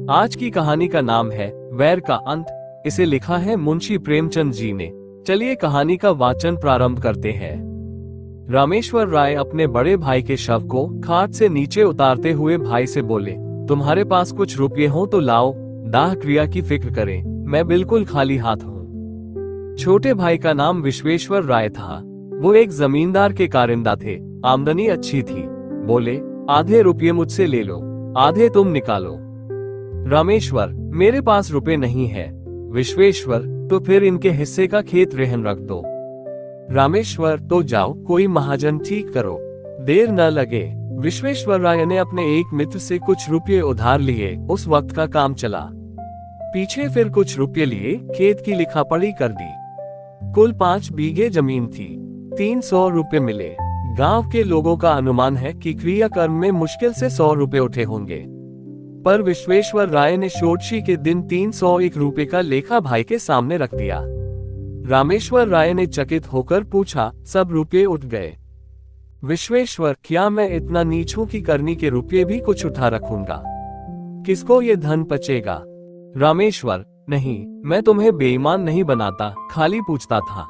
आज की कहानी का नाम है वैर का अंत। इसे लिखा है मुंशी प्रेमचंद जी ने। चलिए कहानी का वाचन प्रारंभ करते हैं। रामेश्वर राय अपने बड़े भाई के शव को खाट से नीचे उतारते हुए भाई से बोले, तुम्हारे पास कुछ रुपये हो तो लाओ, दाह क्रिया की फिक्र करें, मैं बिल्कुल खाली हाथ हूँ। छोटे भाई का नाम विश्वेश्वर राय था। वो एक जमींदार के कारिंदा थे। आमदनी अच्छी थी। बोले, आधे रुपये मुझसे ले लो, आधे तुम निकालो। रामेश्वर, मेरे पास रुपए नहीं है। विश्वेश्वर, तो फिर इनके हिस्से का खेत रेहन रख दो। रामेश्वर, तो जाओ कोई महाजन ठीक करो, देर न लगे। विश्वेश्वर राय ने अपने एक मित्र से कुछ रुपये उधार लिए। उस वक्त का काम चला। पीछे फिर कुछ रुपये लिए, खेत की लिखापढ़ी कर दी। कुल 5 बीघे जमीन थी। 300 रुपये मिले। गांव के लोगों का अनुमान है कि क्रियाकर्म में मुश्किल से 100 रुपये उठे होंगे। पर विश्वेश्वर राय ने षोडशी के दिन 301 रुपये का लेखा भाई के सामने रख दिया। रामेश्वर राय ने चकित होकर पूछा, सब रुपये उठ गए? विश्वेश्वर, क्या मैं इतना नीच हूं कि करनी के रुपये भी कुछ उठा रखूंगा? किसको ये धन पचेगा? रामेश्वर, नहीं, मैं तुम्हें बेईमान नहीं बनाता, खाली पूछता था।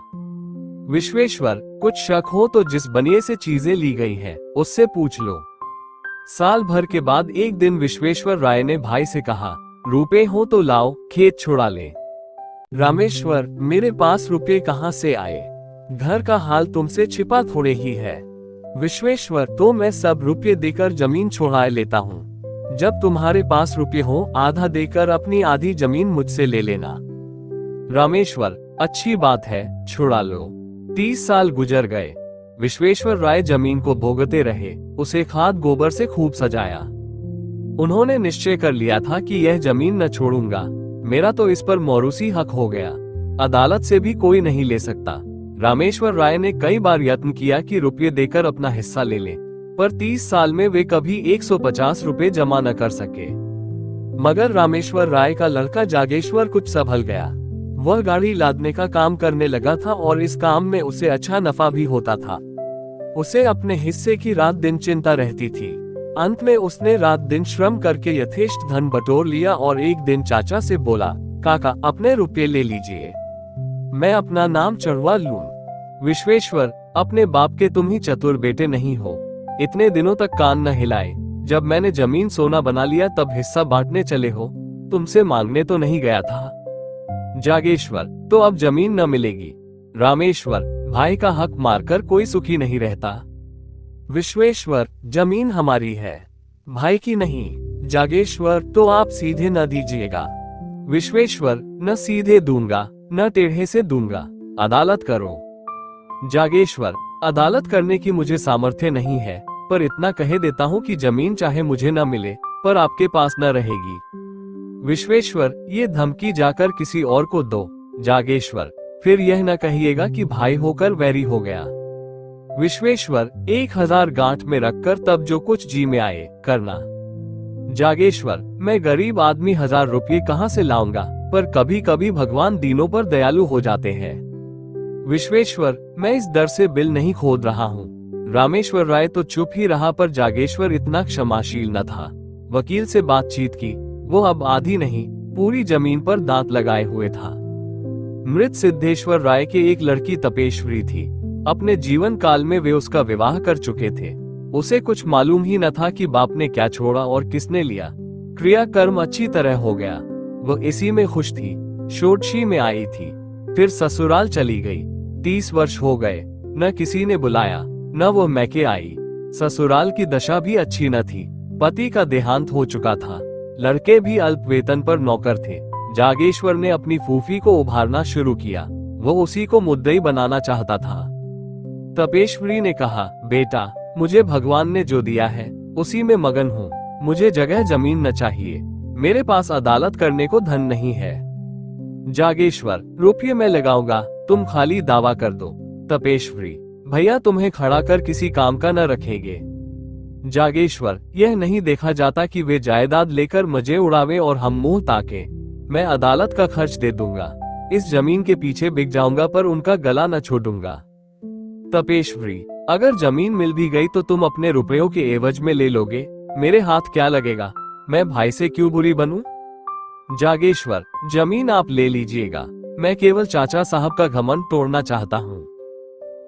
विश्वेश्वर, कुछ शक हो तो जिस बनिए से चीजें ली गई हैं, उससे पूछ लो। साल भर के बाद एक दिन विश्वेश्वर राय ने भाई से कहा, रुपए हो तो लाओ, खेत छुड़ा ले। रामेश्वर, मेरे पास रुपए कहाँ से आए? घर का हाल तुमसे छिपा थोड़े ही है। विश्वेश्वर, तो मैं सब रुपये देकर जमीन छुड़ा लेता हूँ। जब तुम्हारे पास रुपये हो, आधा देकर अपनी आधी जमीन मुझसे ले लेना। रामेश्वर, अच्छी बात है, छुड़ा लो। 30 साल गुजर गए। विश्वेश्वर राय जमीन को भोगते रहे। उसे खाद गोबर से खूब सजाया। उन्होंने निश्चय कर लिया था कि यह जमीन न छोड़ूंगा, मेरा तो इस पर मौरूसी हक हो गया, अदालत से भी कोई नहीं ले सकता। रामेश्वर राय ने कई बार यत्न किया कि रुपये देकर अपना हिस्सा ले लें, पर 30 साल में वे कभी 150 रुपये जमा न कर सके। मगर रामेश्वर राय का लड़का जागेश्वर कुछ संभल गया। वह गाड़ी लादने का काम करने लगा था और इस काम में उसे अच्छा नफा भी होता था। उसे अपने हिस्से की रात दिन चिंता रहती थी। अंत में उसने रात दिन श्रम करके यथेष्ट धन बटोर लिया और एक दिन चाचा से बोला, काका, अपने रुपये ले लीजिए, मैं अपना नाम चढ़वा लूं। विश्वेश्वर, अपने बाप के तुम ही चतुर बेटे नहीं हो, इतने दिनों तक कान न हिलाए। जब मैंने जमीन सोना बना लिया तब हिस्सा बांटने चले हो, तुमसे मांगने तो नहीं गया था। जागेश्वर, तो अब जमीन न मिलेगी। रामेश्वर, भाई का हक मारकर कोई सुखी नहीं रहता। विश्वेश्वर, जमीन हमारी है, भाई की नहीं। जागेश्वर, तो आप सीधे न दीजिएगा। विश्वेश्वर, न सीधे दूंगा न टेढ़े से दूंगा, अदालत करो। जागेश्वर, अदालत करने की मुझे सामर्थ्य नहीं है, पर इतना कह देता हूँ कि जमीन चाहे मुझे न मिले, पर आपके पास न रहेगी। विश्वेश्वर, ये धमकी जाकर किसी और को दो। जागेश्वर, फिर यह न कहिएगा कि भाई होकर वैरी हो गया। विश्वेश्वर, 1000 गांठ में रखकर तब जो कुछ जी में आए करना। जागेश्वर, मैं गरीब आदमी 1000 रुपये कहाँ से लाऊंगा, पर कभी कभी भगवान दीनों पर दयालु हो जाते हैं। विश्वेश्वर, मैं इस डर से बिल नहीं खोद रहा हूँ। रामेश्वर राय तो चुप ही रहा, पर जागेश्वर इतना क्षमाशील न था। वकील से बातचीत की। वो अब आधी नहीं, पूरी जमीन पर दांत लगाए हुए था। मृत सिद्धेश्वर राय के एक लड़की तपेश्वरी थी। अपने जीवन काल में वे उसका विवाह कर चुके थे। उसे कुछ मालूम ही न था कि बाप ने क्या छोड़ा और किसने लिया। क्रियाकर्म अच्छी तरह हो गया। वह इसी में खुश थी। षोडशी में आई थी, फिर ससुराल चली गई। 30 वर्ष हो गए, न किसी ने बुलाया, न वो मैके आई। ससुराल की दशा भी अच्छी न थी। पति का देहांत हो चुका था। लड़के भी अल्प वेतन पर नौकर थे। जागेश्वर ने अपनी फूफी को उभारना शुरू किया। वो उसी को मुद्दई बनाना चाहता था। तपेश्वरी ने कहा, बेटा, मुझे भगवान ने जो दिया है उसी में मगन हूँ, मुझे जगह जमीन न चाहिए, मेरे पास अदालत करने को धन नहीं है। जागेश्वर, रुपये मैं लगाऊंगा, तुम खाली दावा कर दो। तपेश्वरी, भैया तुम्हें खड़ा कर किसी काम का न रखेंगे। जागेश्वर, यह नहीं देखा जाता कि वे जायदाद लेकर मजे उड़ावे और हम मुंह ताके। मैं अदालत का खर्च दे दूंगा, इस जमीन के पीछे बिक जाऊंगा, पर उनका गला न छोड़ूंगा। तपेश्वरी, अगर जमीन मिल भी गई तो तुम अपने रुपयों के एवज में ले लोगे, मेरे हाथ क्या लगेगा, मैं भाई से क्यों बुरी बनूं? जागेश्वर, जमीन आप ले लीजिएगा, मैं केवल चाचा साहब का घमंड तोड़ना चाहता हूँ।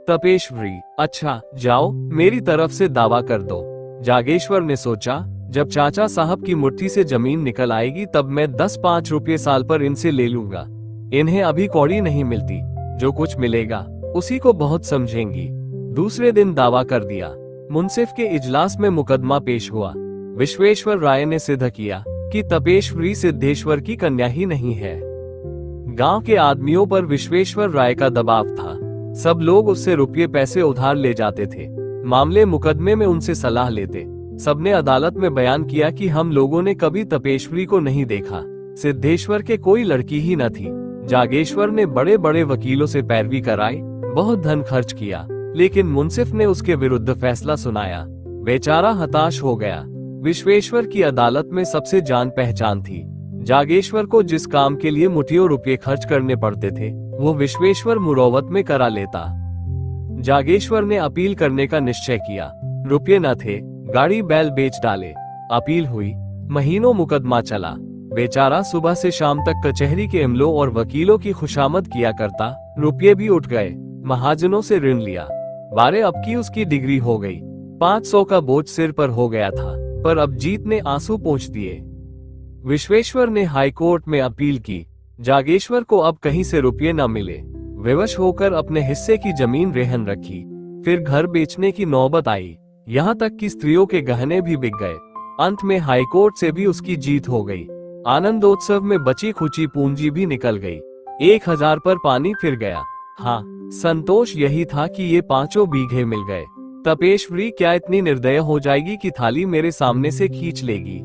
तपेश्वरी, अच्छा जाओ, मेरी तरफ से दावा कर दो। जागेश्वर ने सोचा, जब चाचा साहब की मुट्ठी से जमीन निकल आएगी तब मैं 10-5 रुपये साल पर इनसे ले लूंगा। इन्हें अभी कौड़ी नहीं मिलती, जो कुछ मिलेगा उसी को बहुत समझेंगी। दूसरे दिन दावा कर दिया। मुंसिफ के इजलास में मुकदमा पेश हुआ। विश्वेश्वर राय ने सिद्ध किया कि तपेश्वरी सिद्धेश्वर की कन्या ही नहीं है। गांव के आदमियों पर विश्वेश्वर राय का दबाव था। सब लोग उससे रुपये पैसे उधार ले जाते थे, मामले मुकदमे में उनसे सलाह लेते। सबने अदालत में बयान किया कि हम लोगों ने कभी तपेश्वरी को नहीं देखा, सिद्धेश्वर के कोई लड़की ही न थी। जागेश्वर ने बड़े बड़े वकीलों से पैरवी कराई, बहुत धन खर्च किया, लेकिन मुंसिफ ने उसके विरुद्ध फैसला सुनाया। बेचारा हताश हो गया। विश्वेश्वर की अदालत में सबसे जान पहचान थी। जागेश्वर को जिस काम के लिए मुठियों रुपये खर्च करने पड़ते थे, वो विश्वेश्वर मुरौवत में करा लेता। जागेश्वर ने अपील करने का निश्चय किया। रुपये न थे, गाड़ी बैल बेच डाले। अपील हुई, महीनों मुकदमा चला। बेचारा सुबह से शाम तक कचहरी के अमलों और वकीलों की खुशामद किया करता। रुपये भी उठ गए, महाजनों से ऋण लिया। 12 अब की उसकी डिग्री हो गई। 500 का बोझ सिर पर हो गया था, पर अब जीत ने आंसू पोंछ दिए। विश्वेश्वर ने हाईकोर्ट में अपील की। जागेश्वर को अब कहीं से रुपये न मिले। विवश होकर अपने हिस्से की जमीन रेहन रखी। फिर घर बेचने की नौबत आई, यहाँ तक कि स्त्रियों के गहने भी बिक गए। अंत में हाईकोर्ट से भी उसकी जीत हो गई। आनंदोत्सव में बची खुची पूंजी भी निकल गई। 1000 पर पानी फिर गया। हाँ, संतोष यही था कि ये 5 बीघे मिल गए। तपेश्वरी क्या इतनी निर्दय हो जाएगी कि थाली मेरे सामने से खींच लेगी?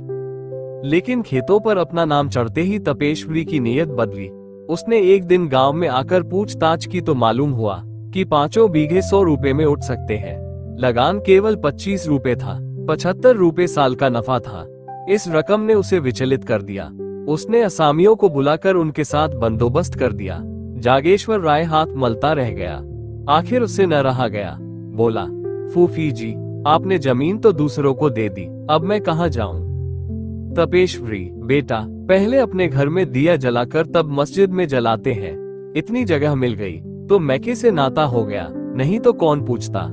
लेकिन खेतों पर अपना नाम चढ़ते ही तपेश्वरी की नीयत बदली। उसने एक दिन गांव में आकर पूछताछ की तो मालूम हुआ कि 5 बीघे 100 रुपए में उठ सकते हैं। लगान केवल 25 रुपए था। 75 रुपए साल का नफा था। इस रकम ने उसे विचलित कर दिया। उसने असामियों को बुलाकर उनके साथ बंदोबस्त कर दिया। जागेश्वर राय हाथ मलता रह गया। आखिर उससे न रहा गया। बोला, फूफी जी, आपने जमीन तो दूसरों को दे दी, अब मैं कहाँ जाऊं? तपेश्वरी, बेटा, पहले अपने घर में दिया जलाकर तब मस्जिद में जलाते हैं। इतनी जगह मिल गई तो मैके से नाता हो गया, नहीं तो कौन पूछता।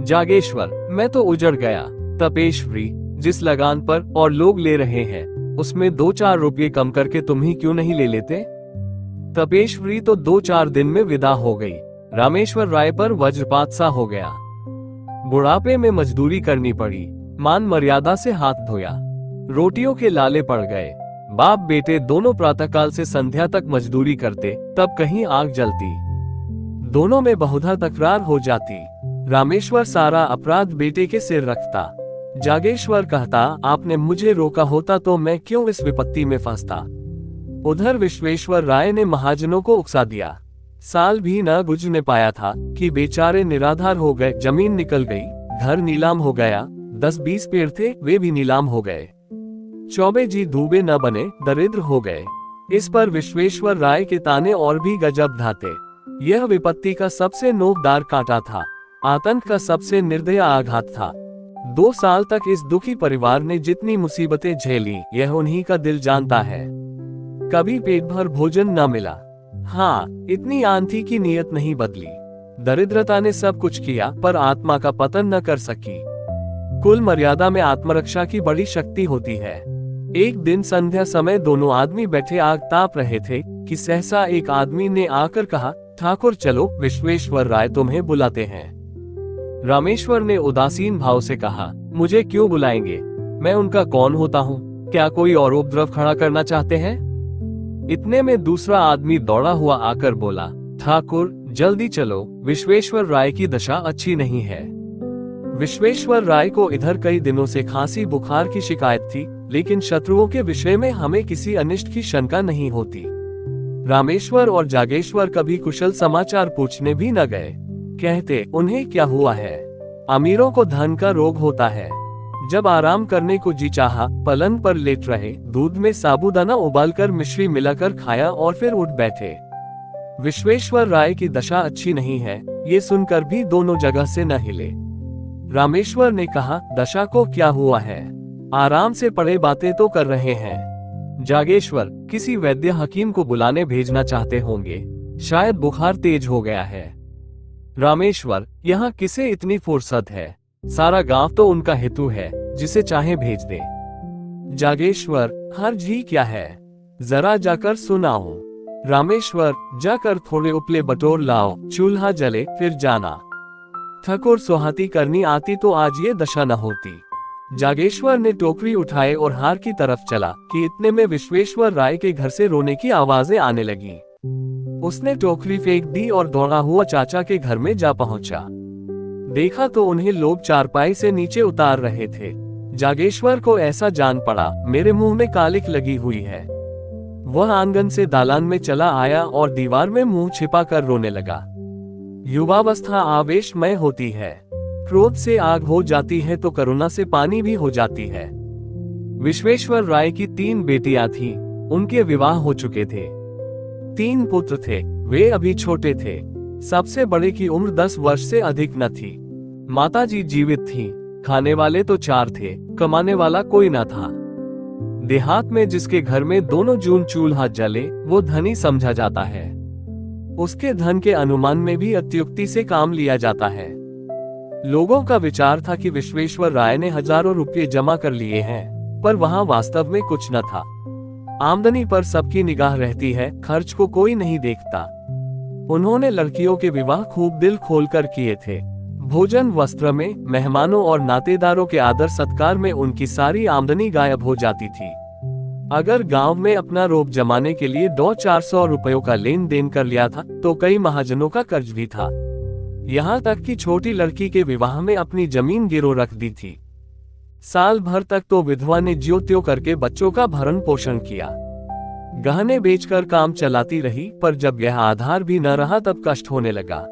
जागेश्वर, मैं तो उजड़ गया। तपेश्वरी, जिस लगान पर और लोग ले रहे हैं उसमें 2-4 रुपये कम करके तुम ही क्यों नहीं ले लेते? तपेश्वरी तो 2-4 दिन में विदा हो गई। रामेश्वर राय पर वज्रपात सा हो गया। बुढ़ापे में मजदूरी करनी पड़ी। मान मर्यादा से हाथ धोया। रोटियों के लाले पड़ गए। बाप बेटे दोनों प्रातःकाल से संध्या तक मजदूरी करते, तब कहीं आग जलती। दोनों में बहुधा तकरार हो जाती। रामेश्वर सारा अपराध बेटे के सिर रखता। जागेश्वर कहता, आपने मुझे रोका होता तो मैं क्यों इस विपत्ति में फंसता। उधर विश्वेश्वर राय ने महाजनों को उकसा दिया। साल भी न गुजरने पाया था कि बेचारे निराधार हो गए। जमीन निकल गई, घर नीलाम हो गया। 10-20 पेड़ थे, वे भी नीलाम हो गए। चौबे जी धूबे न बने, दरिद्र हो गए। इस पर विश्वेश्वर राय के ताने और भी गजब ढाते। यह विपत्ति का सबसे नोकदार कांटा था। आतंक का सबसे निर्दय आघात था। 2 साल तक इस दुखी परिवार ने जितनी मुसीबतें झेली, यह उन्हीं का दिल जानता है। कभी पेट भर भोजन न मिला। हाँ, इतनी आंधी की नीयत नहीं बदली। दरिद्रता ने सब कुछ किया पर आत्मा का पतन न कर सकी। कुल मर्यादा में आत्मरक्षा की बड़ी शक्ति होती है। एक दिन संध्या समय दोनों आदमी बैठे आग ताप रहे थे कि सहसा एक आदमी ने आकर कहा, ठाकुर चलो, विश्वेश्वर राय तुम्हें बुलाते हैं। रामेश्वर ने उदासीन भाव से कहा, मुझे क्यों बुलाएंगे? मैं उनका कौन होता हूँ? क्या कोई और उपद्रव खड़ा करना चाहते हैं? इतने में दूसरा आदमी दौड़ा हुआ आकर बोला, ठाकुर जल्दी चलो, विश्वेश्वर राय की दशा अच्छी नहीं है। विश्वेश्वर राय को इधर कई दिनों से खांसी बुखार की शिकायत थी, लेकिन शत्रुओं के विषय में हमें किसी अनिष्ट की शंका नहीं होती। रामेश्वर और जागेश्वर कभी कुशल समाचार पूछने भी न गए। कहते, उन्हें क्या हुआ है? अमीरों को धन का रोग होता है। जब आराम करने को जी चाहा, पलंग पर लेट रहे, दूध में साबूदाना उबालकर मिश्री मिलाकर खाया और फिर उठ बैठे। विश्वेश्वर राय की दशा अच्छी नहीं है, ये सुनकर भी दोनों जगह से न हिले। रामेश्वर ने कहा, दशा को क्या हुआ है? आराम से पड़े बातें तो कर रहे हैं। जागेश्वर किसी वैद्य हकीम को बुलाने भेजना चाहते होंगे, शायद बुखार तेज हो गया है। रामेश्वर, यहाँ किसे इतनी फुर्सत है, सारा गांव तो उनका हेतु है, जिसे चाहे भेज दे। जागेश्वर, हर जी क्या है, जरा जाकर सुनाओ। रामेश्वर, जाकर थोड़े उपले बटोर लाओ, चूल्हा जले फिर जाना। ठकुर सुहाती करनी आती तो आज ये दशा न होती। जागेश्वर ने टोकरी उठाए और हार की तरफ चला कि इतने में विश्वेश्वर राय के घर से रोने की आवाजें आने लगी। उसने टोकरी फेंक दी और दौड़ा हुआ चाचा के घर में जा पहुंचा। देखा तो उन्हें लोग चारपाई से नीचे उतार रहे थे। जागेश्वर को ऐसा जान पड़ा, मेरे मुंह में कालिक लगी हुई है। वह आंगन से दालान में चला आया और दीवार में मुंह छिपा कर रोने लगा। युवावस्था आवेशमय होती है, क्रोध से आग हो जाती है तो करुणा से पानी भी हो जाती है। विश्वेश्वर राय की 3 बेटियां थीं, उनके विवाह हो चुके थे। 3 पुत्र थे, वे अभी छोटे थे। सबसे बड़े की उम्र 10 वर्ष से अधिक न थी। माताजी जीवित थीं, खाने वाले तो 4 थे, कमाने वाला कोई न था। देहात में जिसके घर में दोनों जून चूल्हा जले, वो धनी समझा जाता है। उसके धन के अनुमान में भी अत्युक्ति से काम लिया जाता है। लोगों का विचार था कि विश्वेश्वर राय ने हजारों रुपये जमा कर लिए हैं, पर वहां वास्तव में कुछ न था। आमदनी पर सबकी निगाह रहती है, खर्च को कोई नहीं देखता। उन्होंने लड़कियों के विवाह खूब दिल खोलकर किए थे। भोजन वस्त्र में, मेहमानों और नातेदारों के आदर सत्कार में उनकी सारी आमदनी गायब हो जाती थी। अगर गांव में अपना रोब जमाने के लिए 200-400 रुपयों का लेन देन कर लिया था तो कई महाजनों का कर्ज भी था। यहाँ तक कि छोटी लड़की के विवाह में अपनी जमीन गिरो रख दी थी। साल भर तक तो विधवा ने ज्यों त्यों करके बच्चों का भरण पोषण किया। गहने बेचकर काम चलाती रही, पर जब यह आधार भी न रहा तब कष्ट होने लगा।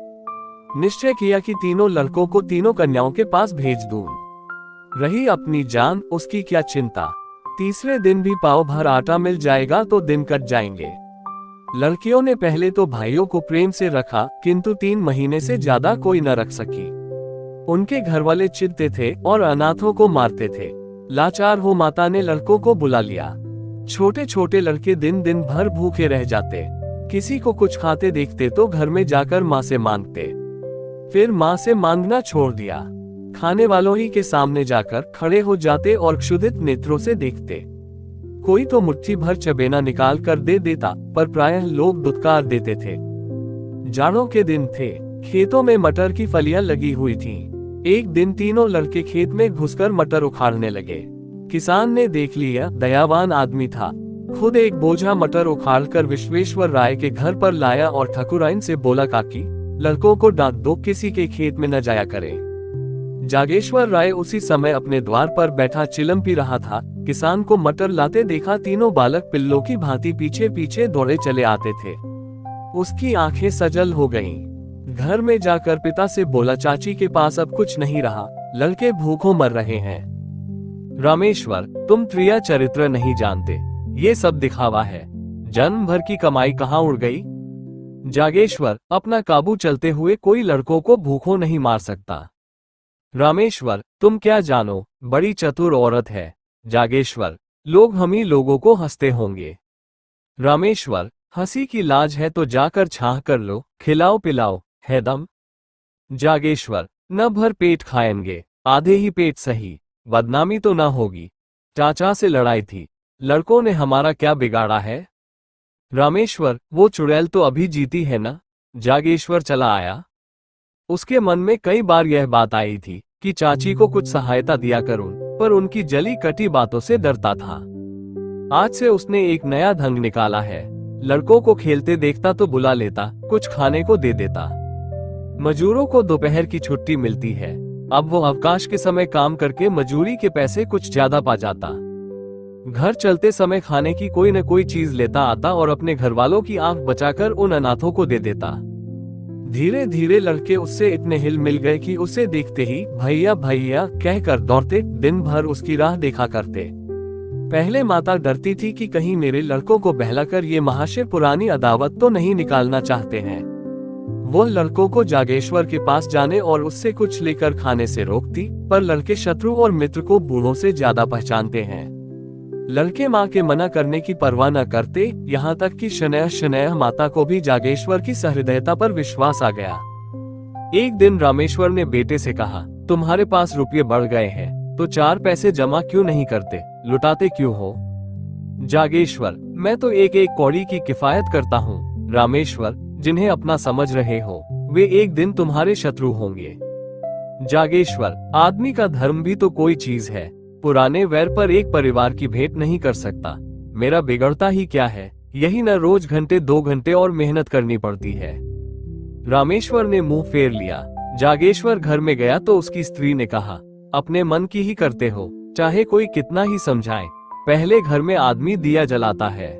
निश्चय किया कि तीनों लड़कों को तीनों कन्याओं के पास भेज दूं। रही अपनी जान, उसकी क्या चिंता। तीसरे दिन भी पाव भर आटा मिल जाएगा तो दिन कट जाएंगे। लड़कियों ने पहले तो भाइयों को प्रेम से रखा, किंतु 3 महीने से ज्यादा कोई न रख सकी। उनके घर वाले चिढ़ते थे और अनाथों को मारते थे। लाचार हो माता ने लड़कों को बुला लिया। छोटे छोटे लड़के दिन दिन भर भूखे रह जाते। किसी को कुछ खाते देखते तो घर में जाकर माँ से मांगते, फिर माँ से मांगना छोड़ दिया। खाने वालों ही के सामने जाकर खड़े हो जाते और क्षुधित नेत्रों से देखते। कोई तो मुट्ठी भर चबेना निकाल कर दे देता, पर प्रायः लोग दुत्कार देते थे। जाड़ों के दिन थे, खेतों में मटर की फलियां लगी हुई थीं। एक दिन तीनों लड़के खेत में घुसकर मटर उखाड़ने लगे। किसान ने देख लिया, दयावान आदमी था। खुद एक बोझा मटर उखाड़कर विश्वेश्वर राय के घर पर लाया और ठकुराइन से बोला, काकी लड़कों को डांट दो, किसी के खेत में न जाया करें। जागेश्वर राय उसी समय अपने द्वार पर बैठा चिलम पी रहा था। किसान को मटर लाते देखा, तीनों बालक पिल्लों की भांति पीछे पीछे दौड़े चले आते थे। उसकी आंखें सजल हो गईं। घर में जाकर पिता से बोला, चाची के पास अब कुछ नहीं रहा, लड़के भूखों मर रहे हैं। रामेश्वर, तुम त्रिया चरित्र नहीं जानते, ये सब दिखावा है। जन्म भर की कमाई कहाँ उड़ गई। जागेश्वर, अपना काबू चलते हुए कोई लड़कों को भूखों नहीं मार सकता। रामेश्वर, तुम क्या जानो, बड़ी चतुर औरत है। जागेश्वर, लोग हम ही लोगों को हंसते होंगे। रामेश्वर, हंसी की लाज है तो जाकर छाह कर लो, खिलाओ पिलाओ है दम। जागेश्वर, न भर पेट खाएंगे, आधे ही पेट सही, बदनामी तो न होगी। चाचा से लड़ाई थी, लड़कों ने हमारा क्या बिगाड़ा है। रामेश्वर, वो चुड़ैल तो अभी जीती है ना। जागेश्वर चला आया। उसके मन में कई बार यह बात आई थी कि चाची को कुछ सहायता दिया करूं, पर उनकी जली कटी बातों से डरता था। आज से उसने एक नया ढंग निकाला है। लड़कों को खेलते देखता तो बुला लेता, कुछ खाने को दे देता। मजूरों को दोपहर की छुट्टी मिलती है, अब वो अवकाश के समय काम करके मजूरी के पैसे कुछ ज्यादा पा जाता। घर चलते समय खाने की कोई न कोई चीज लेता आता और अपने घर वालों की आंख बचाकर उन अनाथों को दे देता। धीरे धीरे लड़के उससे इतने हिल मिल गए कि उसे देखते ही भैया भैया कहकर दौड़ते, दिन भर उसकी राह देखा करते। पहले माता डरती थी कि कहीं मेरे लड़कों को बहलाकर ये महाशय पुरानी अदावत तो नहीं निकालना चाहते हैं। वो लड़कों को जागेश्वर के पास जाने और उससे कुछ लेकर खाने से रोकती, पर लड़के शत्रु और मित्र को बूढ़ों से ज्यादा पहचानते हैं। लड़के माँ के मना करने की परवाह न करते, यहाँ तक कि शनैः माता को भी जागेश्वर की सहृदयता पर विश्वास आ गया। एक दिन रामेश्वर ने बेटे से कहा, तुम्हारे पास रुपये बढ़ गए हैं तो 4 पैसे जमा क्यों नहीं करते, लुटाते क्यों हो? जागेश्वर, मैं तो एक एक कौड़ी की किफायत करता हूँ। रामेश्वर, जिन्हें अपना समझ रहे हो वे एक दिन तुम्हारे शत्रु होंगे। जागेश्वर, आदमी का धर्म भी तो कोई चीज है, पुराने वैर पर एक परिवार की भेंट नहीं कर सकता। मेरा बिगड़ता ही क्या है, यही न रोज घंटे 2 घंटे और मेहनत करनी पड़ती है। रामेश्वर ने मुंह फेर लिया। जागेश्वर घर में गया तो उसकी स्त्री ने कहा, अपने मन की ही करते हो, चाहे कोई कितना ही समझाए, पहले घर में आदमी दिया जलाता है।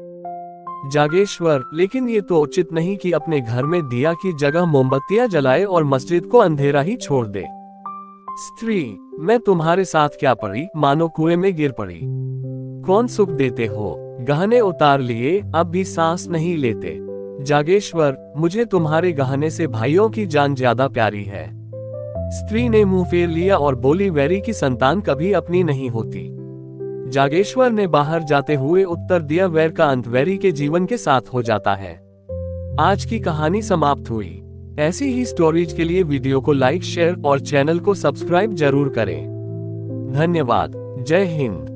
जागेश्वर, लेकिन ये तो उचित नहीं कि अपने घर में दिया की जगह मोमबत्तियां जलाए और मस्जिद को अंधेरा ही छोड़ दे। स्त्री, मैं तुम्हारे साथ क्या पड़ी, मानो कुएं में गिर पड़ी। कौन सुख देते हो, गहने उतार लिए अब भी सांस नहीं लेते। जागेश्वर, मुझे तुम्हारे गहने से भाइयों की जान ज्यादा प्यारी है। स्त्री ने मुंह फेर लिया और बोली, वैरी की संतान कभी अपनी नहीं होती। जागेश्वर ने बाहर जाते हुए उत्तर दिया, वैर का अंत वैरी के जीवन के साथ हो जाता है। आज की कहानी समाप्त हुई। ऐसी ही स्टोरीज के लिए वीडियो को लाइक, शेयर और चैनल को सब्सक्राइब जरूर करें। धन्यवाद। जय हिंद।